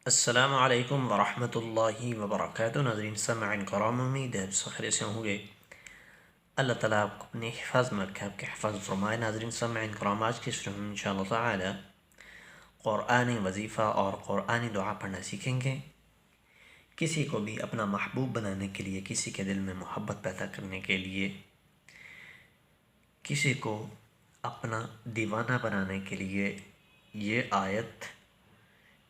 السلام علیکم ورحمۃ اللہ وبرکاتہ۔ ناظرین سامعین کرام، امید ہے سب خیریت سے ہوں گے۔ اللہ تعالیٰ آپ کو اپنے حفاظ میں رکھے، آپ کے حفاظ فرمائے۔ ناظرین سامعین کرام، آج کی صرف انشاءاللہ تعالی قرآنی وظیفہ اور قرآنی دعا پڑھنا سیکھیں گے۔ کسی کو بھی اپنا محبوب بنانے کے لیے، کسی کے دل میں محبت پیدا کرنے کے لیے، کسی کو اپنا دیوانہ بنانے کے لیے یہ آیت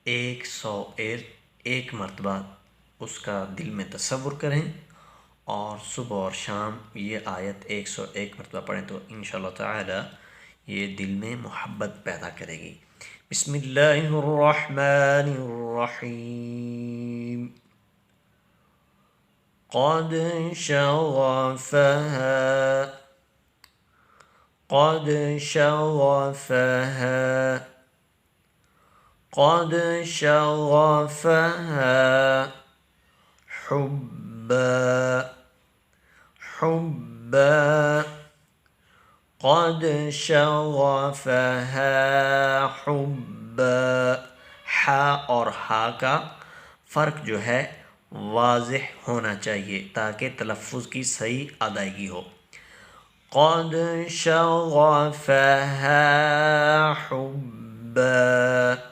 101 مرتبہ اس کا دل میں تصور کریں، اور صبح اور شام یہ آیت 101 مرتبہ پڑھیں تو انشاءاللہ تعالی یہ دل میں محبت پیدا کرے گی۔ بسم اللہ الرحمن الرحیم۔ قد شغفها قد شغفها قد شغفها حبا حبا قد شغفها حبا۔ ہا اور ہا کا فرق جو ہے واضح ہونا چاہیے تاکہ تلفظ کی صحیح ادائیگی ہو۔ قد شغفها حبا